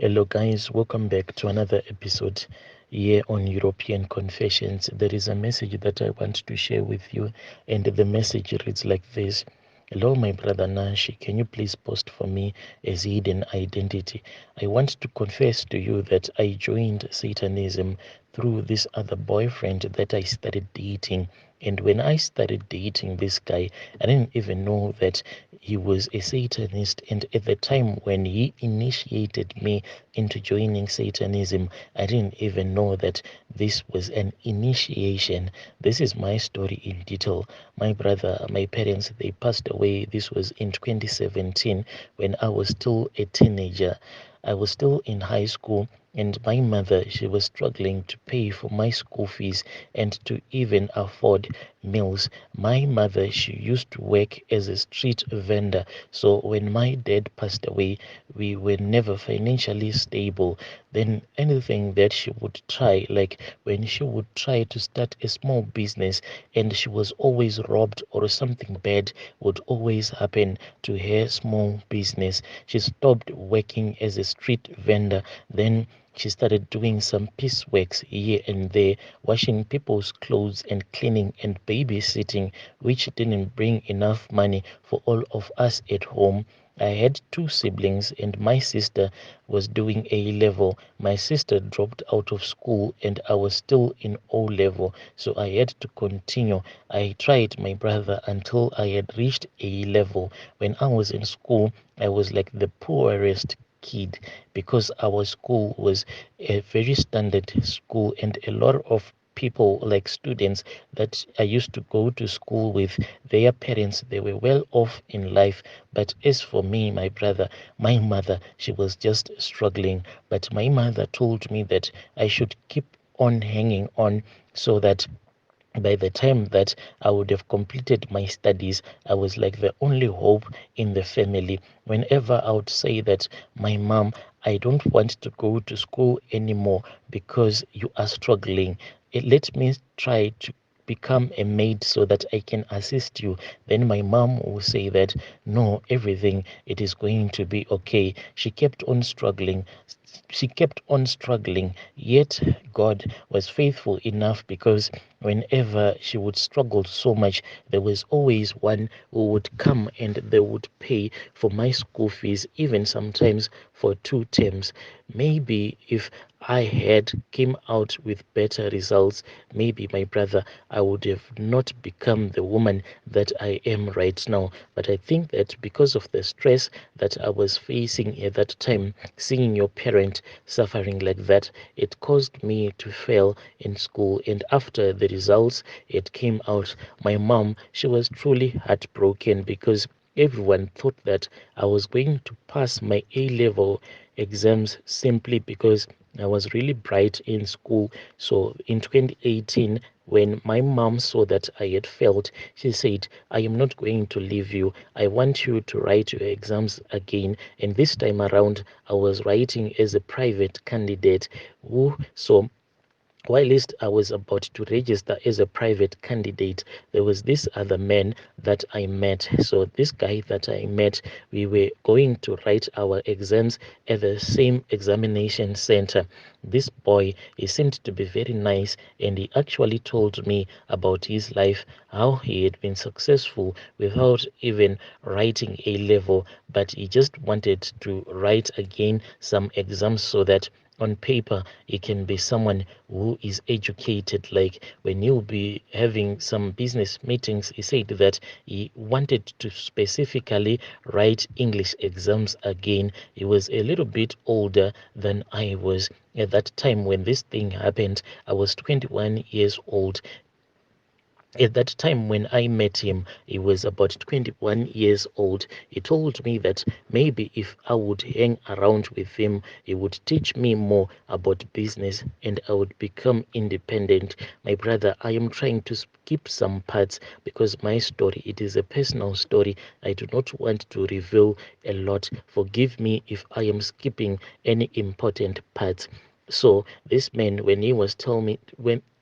Hello, guys, welcome back to another episode here on European Confessions. There is a message that I want to share with you, and the message reads like this. Hello, my brother Nashi. Can you please post for me as hidden identity? I want to confess to you that I joined Satanism through this other boyfriend that I started dating. And when I started dating this guy, I didn't even know that he was a Satanist. And at the time when he initiated me into joining Satanism, I didn't even know that this was an initiation. This is my story in detail. My brother, my parents, they passed away. This was in 2017 when I was still a teenager. I was still in high school, and my mother, she was struggling to pay for my school fees and to even afford meals. My mother, she used to work as a street vendor. So when my dad passed away, we were never financially stable. Then anything that she would try, like when she would try to start a small business and she was always robbed or something bad would always happen to her small business. She stopped working as a street vendor. Then she started doing some pieceworks here and there, washing people's clothes and cleaning and babysitting, which didn't bring enough money for all of us at home. I had two siblings, and my sister was doing A level. My sister dropped out of school, and I was still in O level, so I had to continue. I tried my brother until I had reached A level. When I was in school, I was like the poorest kid because our school was a very standard school, and a lot of people like students that I used to go to school with, their parents, they were well off in life. But as for me, my brother, my mother, she was just struggling. But my mother told me that I should keep on hanging on so that by the time that I would have completed my studies, I was like the only hope in the family. Whenever I would say that, my mom, I don't want to go to school anymore because you are struggling. Let me try to become a maid so that I can assist you. Then my mom will say that, no, everything, it is going to be okay. She kept on struggling. She kept on struggling, yet God was faithful enough because whenever she would struggle so much, there was always one who would come and they would pay for my school fees, even sometimes for 2 terms. Maybe if I had came out with better results, maybe my brother, I would have not become the woman that I am right now. But I think that because of the stress that I was facing at that time, seeing your parent suffering like that, it caused me to fail in school. And after the results, it came out, my mom, she was truly heartbroken because everyone thought that I was going to pass my A level exams simply because I was really bright in school. So in 2018, when my mom saw that I had failed, she said, I am not going to leave you. I want you to write your exams again. And this time around, I was writing as a private candidate. So whilst I was about to register as a private candidate, there was this other man that I met. So this guy that I met, we were going to write our exams at the same examination center. This boy, he seemed to be very nice, and he actually told me about his life, how he had been successful without even writing A level, but he just wanted to write again some exams so that on paper he can be someone who is educated. Like when you'll be having some business meetings, he said that he wanted to specifically write English exams again. He was a little bit older than I was at that time when this thing happened. I was 21 years old. At that time when I met him, he was about 21 years old. He told me that maybe if I would hang around with him, he would teach me more about business and I would become independent. My brother, I am trying to skip some parts because my story, it is a personal story. I do not want to reveal a lot. Forgive me if I am skipping any important parts. So this man, when he was telling me,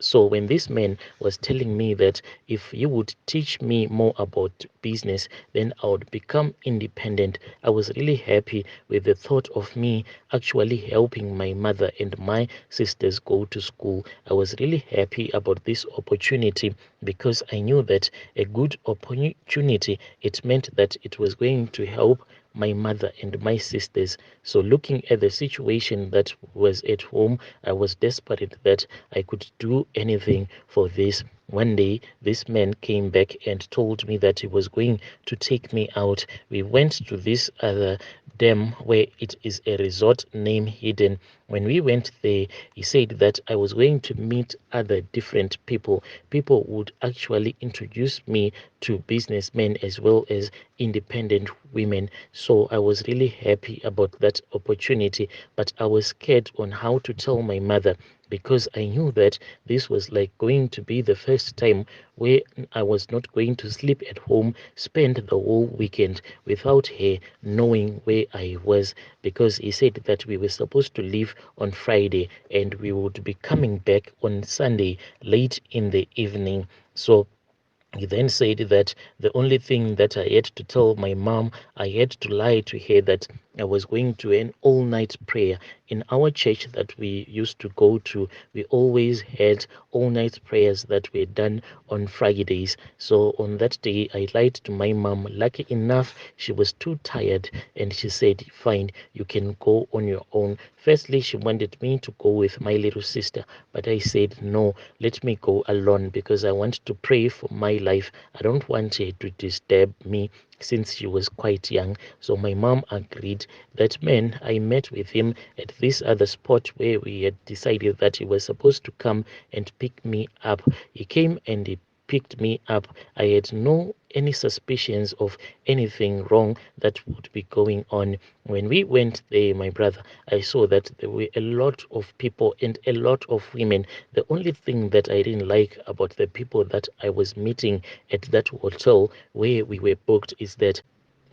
So when this man was telling me that if you would teach me more about business, then I would become independent, I was really happy with the thought of me actually helping my mother and my sisters go to school. I was really happy about this opportunity because I knew that a good opportunity, it meant that it was going to help my mother and my sisters. So looking at the situation that was at home, I was desperate that I could do anything for this. One day, this man came back and told me that he was going to take me out. We went to this other dam where it is a resort name hidden. When we went there, he said that I was going to meet other different people. People would actually introduce me to businessmen as well as independent women. So I was really happy about that opportunity, but I was scared on how to tell my mother because I knew that this was like going to be the first time where I was not going to sleep at home, spend the whole weekend without her knowing where I was, because he said that we were supposed to leave on Friday and we would be coming back on Sunday late in the evening. So he then said that the only thing that I had to tell my mom, I had to lie to her that I was going to an all night prayer. In our church that we used to go to, we always had all night prayers that were done on Fridays. So on that day, I lied to my mom. Lucky enough, she was too tired and she said, fine, you can go on your own. Firstly, she wanted me to go with my little sister, but I said, no, let me go alone because I want to pray for my life. I don't want her to disturb me since she was quite young. So my mom agreed. That man, I met with him at this other spot where we had decided that he was supposed to come and pick me up. He came and he picked me up. I had no any suspicions of anything wrong that would be going on. When we went there, my brother, I saw that there were a lot of people and a lot of women. The only thing that I didn't like about the people that I was meeting at that hotel where we were booked is that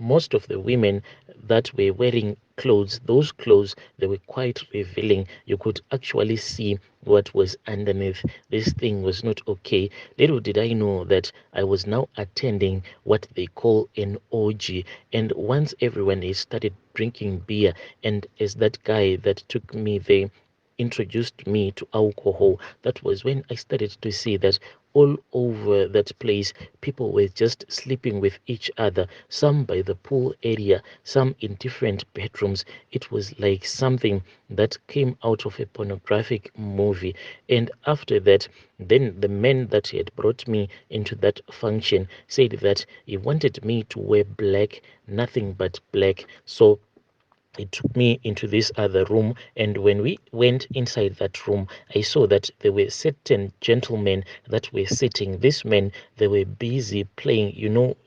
most of the women that were wearing clothes, those clothes, they were quite revealing. You could actually see what was underneath. This thing was not okay. Little did I know that I was now attending what they call an orgy. And once everyone has started drinking beer, and as that guy that took me there introduced me to alcohol, that was when I started to see that all over that place people were just sleeping with each other, some by the pool area, some in different bedrooms. It was like something that came out of a pornographic movie. And after that, then the man that had brought me into that function said that he wanted me to wear black, nothing but black. So it took me into this other room, and when we went inside that room, I saw that there were certain gentlemen that were sitting. These men, they were busy playing,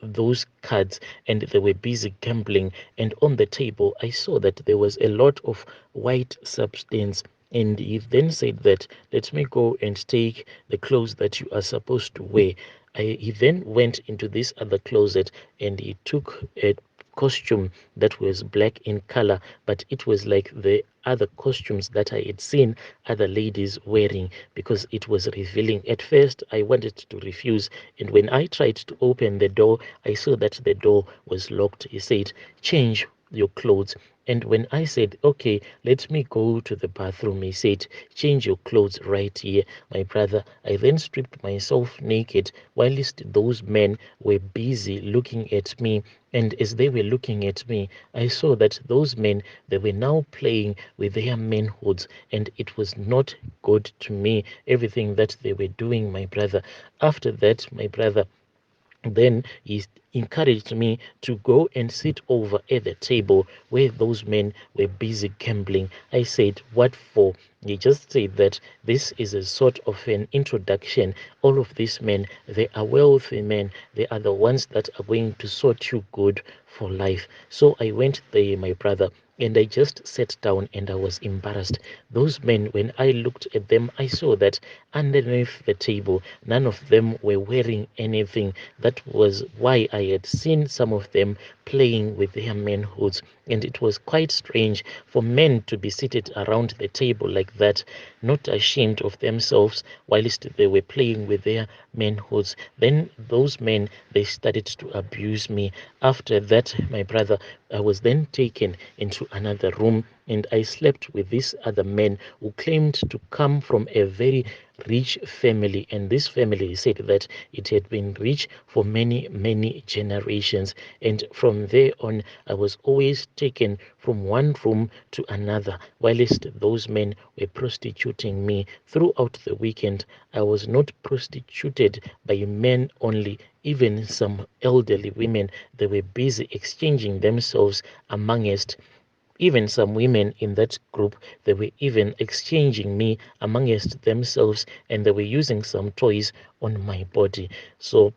those cards, and they were busy gambling. And on the table, I saw that there was a lot of white substance. And he then said that, let me go and take the clothes that you are supposed to wear. He then went into this other closet and he took a costume that was black in color, but it was like the other costumes that I had seen other ladies wearing because it was revealing. At first, I wanted to refuse, and when I tried to open the door, I saw that the door was locked. He said, change your clothes. And when I said, okay, let me go to the bathroom, he said, change your clothes right here. My brother, I then stripped myself naked whilst those men were busy looking at me. And as they were looking at me, I saw that those men, they were now playing with their manhoods, and it was not good to me, everything that they were doing, my brother. After that, my brother, then he encouraged me to go and sit over at the table where those men were busy gambling. I said, what for? He just said that this is a sort of an introduction. All of these men, they are wealthy men. They are the ones that are going to sort you good for life. So I went there, my brother, and I just sat down and I was embarrassed. Those men, when I looked at them, I saw that underneath the table, none of them were wearing anything. That was why I had seen some of them playing with their manhoods. And it was quite strange for men to be seated around the table like that, not ashamed of themselves, whilst they were playing with their manhoods. Then those men, they started to abuse me. After that, my brother, I was then taken into another room, and I slept with these other men who claimed to come from a very rich family. And this family said that it had been rich for many generations. And from there on, I was always taken from one room to another, whilst those men were prostituting me. Throughout the weekend, I was not prostituted by men only. Even some elderly women, they were busy exchanging themselves amongst. Even some women in that group, they were even exchanging me amongst themselves, and they were using some toys on my body. So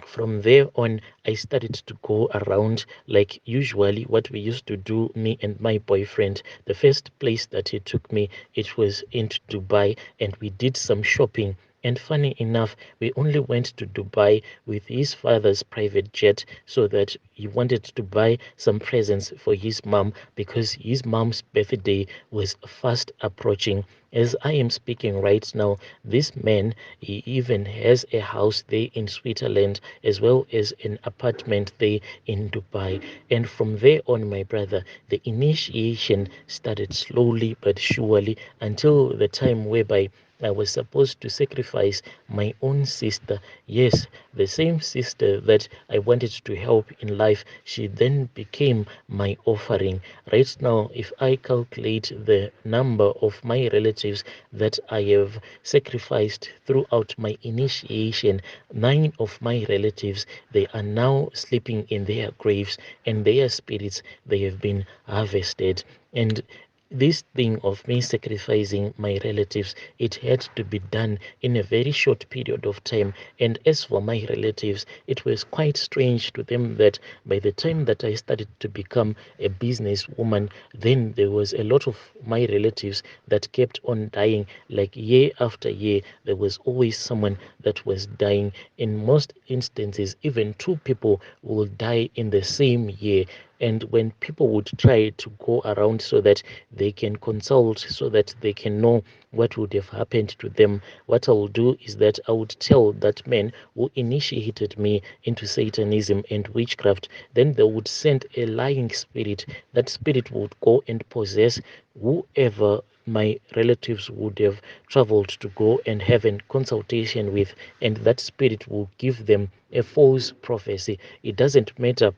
from there on, I started to go around like usually what we used to do, me and my boyfriend. The first place that he took me, it was into Dubai, and we did some shopping. And funny enough, we only went to Dubai with his father's private jet, so that he wanted to buy some presents for his mom, because his mom's birthday was fast approaching. As I am speaking right now, this man, he even has a house there in Switzerland, as well as an apartment there in Dubai. And from there on, my brother, the initiation started slowly but surely, until the time whereby I was supposed to sacrifice my own sister. Yes, the same sister that I wanted to help in life, she then became my offering. Right now, if I calculate the number of my relatives that I have sacrificed throughout my initiation, 9 of my relatives, they are now sleeping in their graves, and their spirits, they have been harvested. And this thing of me sacrificing my relatives, it had to be done in a very short period of time. And as for my relatives, it was quite strange to them that by the time that I started to become a businesswoman, then there was a lot of my relatives that kept on dying. Like year after year, there was always someone that was dying. In most instances, even 2 people will die in the same year. And when people would try to go around so that they can consult, so that they can know what would have happened to them, what I will do is that I would tell that man who initiated me into Satanism and witchcraft, then they would send a lying spirit. That spirit would go and possess whoever my relatives would have traveled to go and have a consultation with, and that spirit will give them a false prophecy. It doesn't matter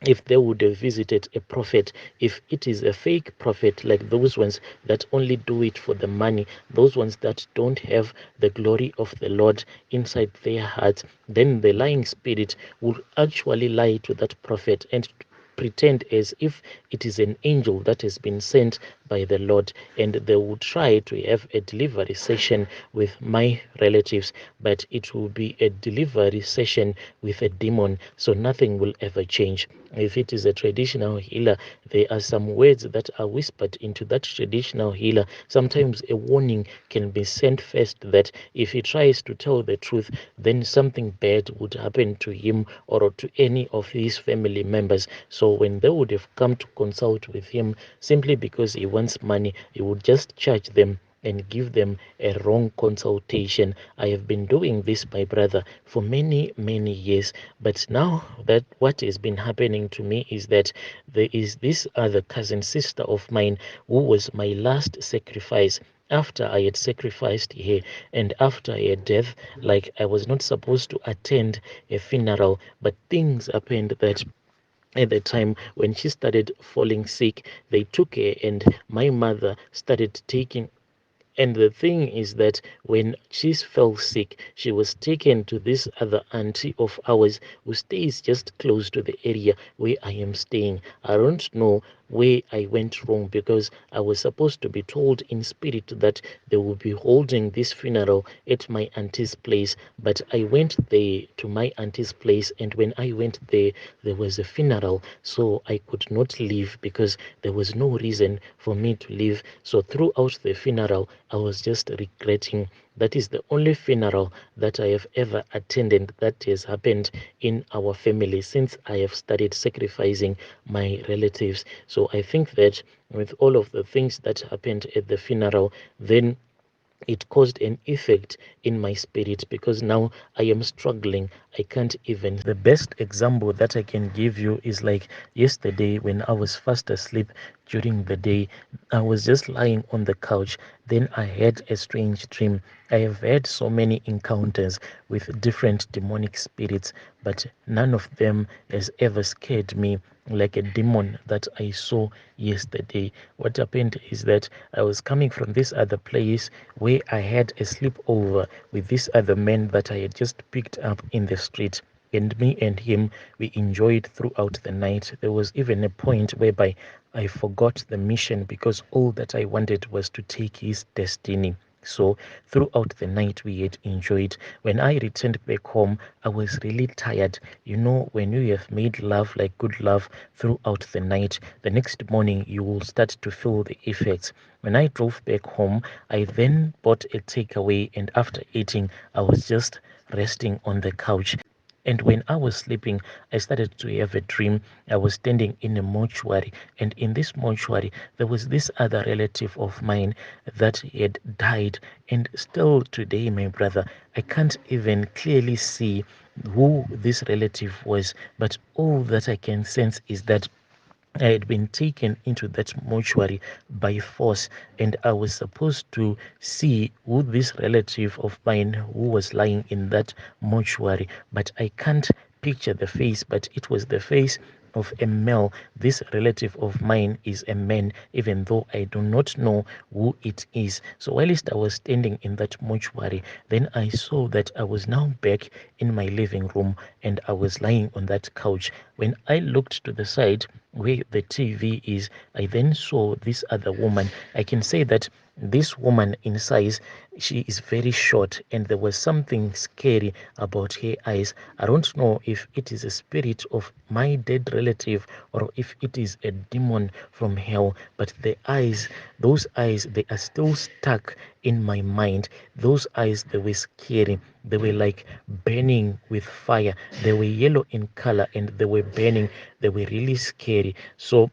if they would have visited a prophet. If it is a fake prophet, like those ones that only do it for the money, those ones that don't have the glory of the Lord inside their hearts, then the lying spirit will actually lie to that prophet and pretend as if it is an angel that has been sent by the Lord, and they will try to have a delivery session with my relatives, but it will be a delivery session with a demon, so nothing will ever change. If it is a traditional healer, there are some words that are whispered into that traditional healer. Sometimes a warning can be sent first that if he tries to tell the truth, then something bad would happen to him or to any of his family members. So when they would have come to consult with him, simply because he wants money, he would just charge them and give them a wrong consultation. I have been doing this, my brother, for many years. But now that what has been happening to me is that there is this other cousin sister of mine who was my last sacrifice. After I had sacrificed her, and after her death, like I was not supposed to attend a funeral, but things happened that at the time when she started falling sick, they took her, and my mother started taking. And the thing is that when she fell sick, she was taken to this other auntie of ours who stays just close to the area where I am staying. I don't know where I went wrong, because I was supposed to be told in spirit that they will be holding this funeral at my auntie's place. But I went there to my auntie's place, and when I went there, there was a funeral, so I could not leave because there was no reason for me to leave. So throughout the funeral, I was just regretting That is the only funeral that I have ever attended that has happened in our family since I have started sacrificing my relatives. So I think that with all of the things that happened at the funeral, then it caused an effect in my spirit, because now I am struggling. I can't even. The best example that I can give you is like yesterday when I was fast asleep during the day. I was just lying on the couch. Then I had a strange dream. I have had so many encounters with different demonic spirits, but none of them has ever scared me like a demon that I saw yesterday. What happened is that I was coming from this other place where I had a sleepover with this other man that I had just picked up in the street. And me and him, we enjoyed throughout the night. There was even a point whereby I forgot the mission because all that I wanted was to take his destiny. So throughout the night, we had enjoyed. When I returned back home, I was really tired. You know, when you have made love, like good love, throughout the night, the next morning you will start to feel the effects. When I drove back home, I then bought a takeaway, and after eating, I was just resting on the couch. And when I was sleeping, I started to have a dream. I was standing in a mortuary, and in this mortuary, there was this other relative of mine that had died. And still today, my brother, I can't even clearly see who this relative was, but all that I can sense is that I had been taken into that mortuary by force, and I was supposed to see who this relative of mine who was lying in that mortuary, but I can't picture the face, but it was the face of a male. This relative of mine is a man, even though I do not know who it is. So whilst I was standing in that mortuary, then I saw that I was now back in my living room and I was lying on that couch. When I looked to the side where the TV is, I then saw this other woman. I can say that this woman in size, she is very short, and there was something scary about her eyes. I don't know if it is a spirit of my dead relative or if it is a demon from hell, but the eyes, those eyes, they are still stuck in my mind. Those eyes, they were scary. They were like burning with fire. They were yellow in color and they were burning. They were really scary. So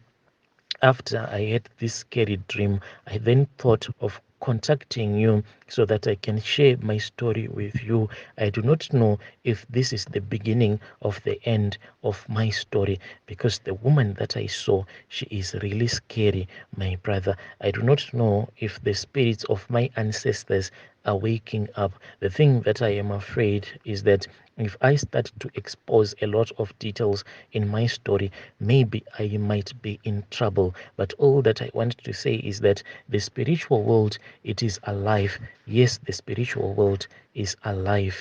after I had this scary dream, I then thought of contacting you so that I can share my story with you. I do not know if this is the beginning of the end of my story, because the woman that I saw, she is really scary, my brother. I do not know if the spirits of my ancestors are waking up. The thing that I am afraid is that if I start to expose a lot of details in my story, maybe I might be in trouble. But all that I want to say is that the spiritual world, it is alive. Yes, the spiritual world is alive.